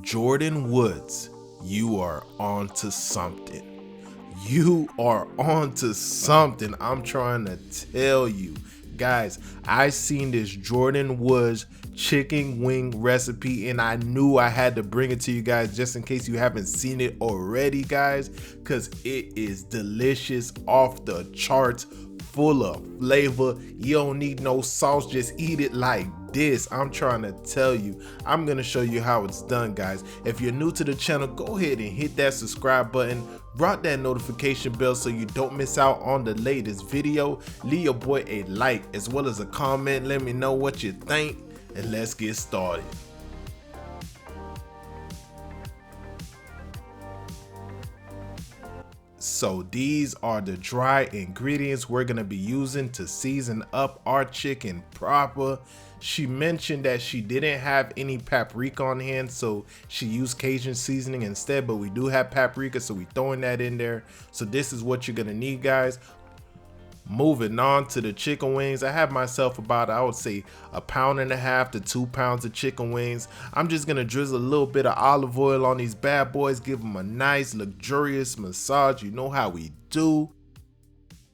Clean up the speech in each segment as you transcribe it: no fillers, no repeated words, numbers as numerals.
Jordyn Woods, you are on to something. You are on to something. I'm trying to tell you. Guys, I seen this Jordyn Woods chicken wing recipe and I knew I had to bring it to you guys just in case you haven't seen it already, guys, because it is delicious, off the charts, full of flavor. You don't need no sauce, just eat it like this. I'm trying to tell you. I'm gonna show you how it's done, guys. If you're new to the channel, go ahead and hit that subscribe button, rock that notification bell so you don't miss out on the latest video. Leave your boy a like as well as a comment. Let me know what you think, and let's get started. So these are the dry ingredients we're gonna be using to season up our chicken proper. She mentioned that she didn't have any paprika on hand, so she used Cajun seasoning instead, but we do have paprika, so we throwing that in there. So this is what you're gonna need, guys. Moving on to the chicken wings, I have myself about, I would say, 1.5 to 2 pounds of chicken wings. I'm just gonna drizzle a little bit of olive oil on these bad boys, give them a nice luxurious massage. You know how we do.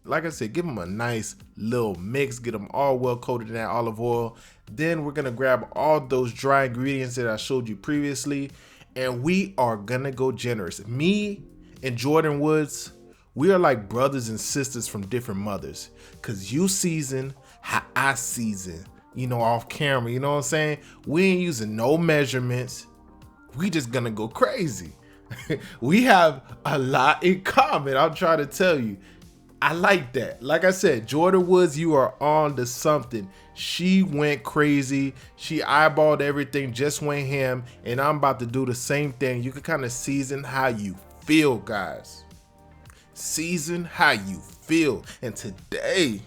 Like I said, give them a nice little mix, get them all well coated in that olive oil. Then we're gonna grab all those dry ingredients that I showed you previously, and we are gonna go generous. Me and Jordyn Woods, we are like brothers and sisters from different mothers, cause you season how I season, you know, off camera, you know what I'm saying? We ain't using no measurements. We just gonna go crazy. We have a lot in common, I'll try to tell you. I like that. Like I said, Jordyn Woods, you are on to something. She went crazy. She eyeballed everything, just went ham, and I'm about to do the same thing. You can kind of season how you feel, guys. Season how you feel. And today,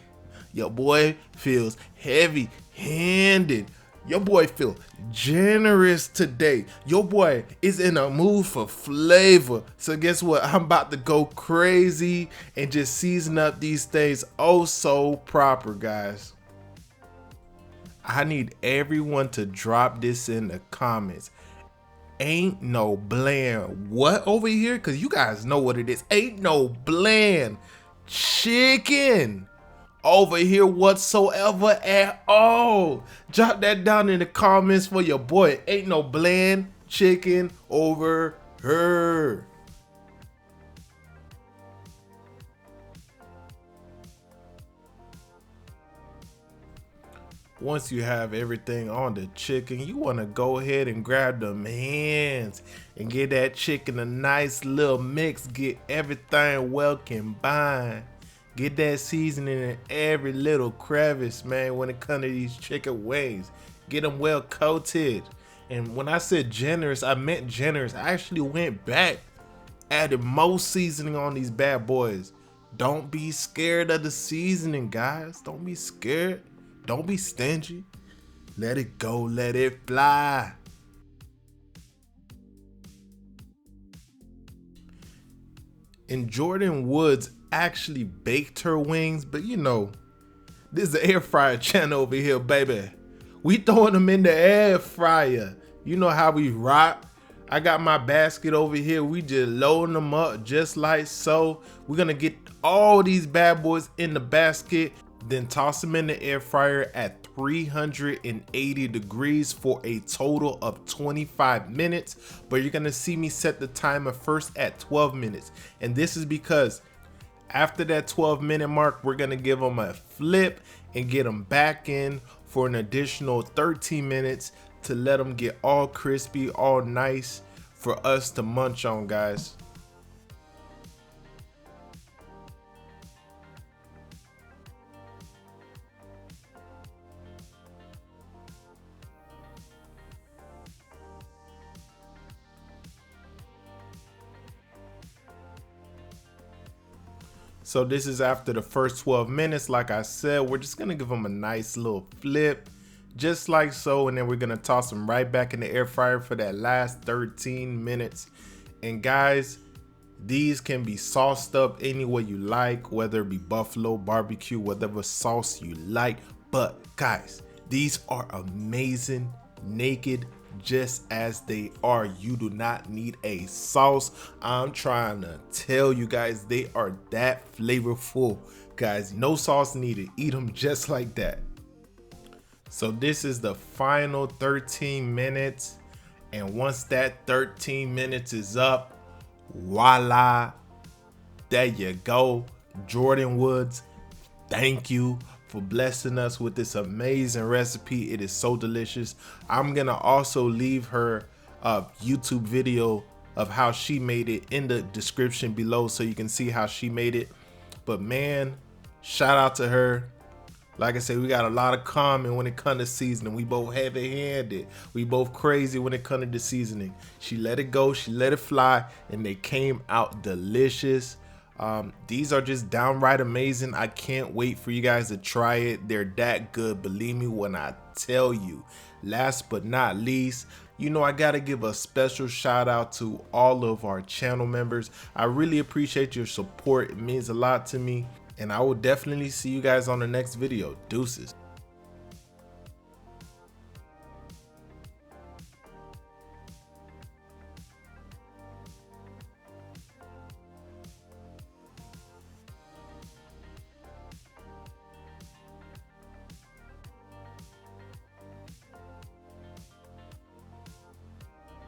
your boy feels heavy-handed. Your boy feel generous today. Your boy is in a mood for flavor. So guess what? I'm about to go crazy and just season up these things oh so proper, guys. I need everyone to drop this in the comments. Ain't no bland what over here? Because you guys know what it is. Ain't no bland chicken over here whatsoever at all. Drop that down in the comments for your boy. Ain't no bland chicken over here. Once you have everything on the chicken, you want to go ahead and grab them hands and give that chicken a nice little mix. Get everything well combined. Get that seasoning in every little crevice, man, when it comes to these chicken wings. Get them well coated. And when I said generous, I meant generous. I actually went back, added more seasoning on these bad boys. Don't be scared of the seasoning, guys. Don't be scared. Don't be stingy. Let it go, let it fly. And Jordyn Woods actually baked her wings, but you know, this is the air fryer channel over here, baby. We throwing them in the air fryer. You know how we rock. I got my basket over here. We just loading them up just like so. We're gonna get all these bad boys in the basket, then toss them in the air fryer at 380 degrees for a total of 25 minutes. But you're gonna see me set the timer first at 12 minutes. And this is because after that 12-minute mark, we're gonna give them a flip and get them back in for an additional 13 minutes to let them get all crispy, all nice for us to munch on, guys. So this is after the first 12 minutes. Like I said, we're just gonna give them a nice little flip, just like so, and then we're gonna toss them right back in the air fryer for that last 13 minutes. And guys, these can be sauced up any way you like, whether it be buffalo, barbecue, whatever sauce you like. But guys, these are amazing naked just as they are. You do not need a sauce. I'm trying to tell you guys, they are that flavorful, guys. No sauce needed. Eat them just like that. So this is the final 13 minutes. And once that 13 minutes is up, voila, there you go. Jordyn Woods, thank you for blessing us with this amazing recipe. It is so delicious. I'm gonna also leave her YouTube video of how she made it in the description below so you can see how she made it. But man, shout out to her. Like I said, we got a lot of common when it comes to seasoning. We both heavy-handed. We both crazy when it comes to the seasoning. She let it go, she let it fly, and they came out delicious. These are just downright amazing. I can't wait for you guys to try it. They're that good, believe me when I tell you. Last but not least, you know, I gotta give a special shout out to all of our channel members. I really appreciate your support. It means a lot to me. And I will definitely see you guys on the next video. Deuces.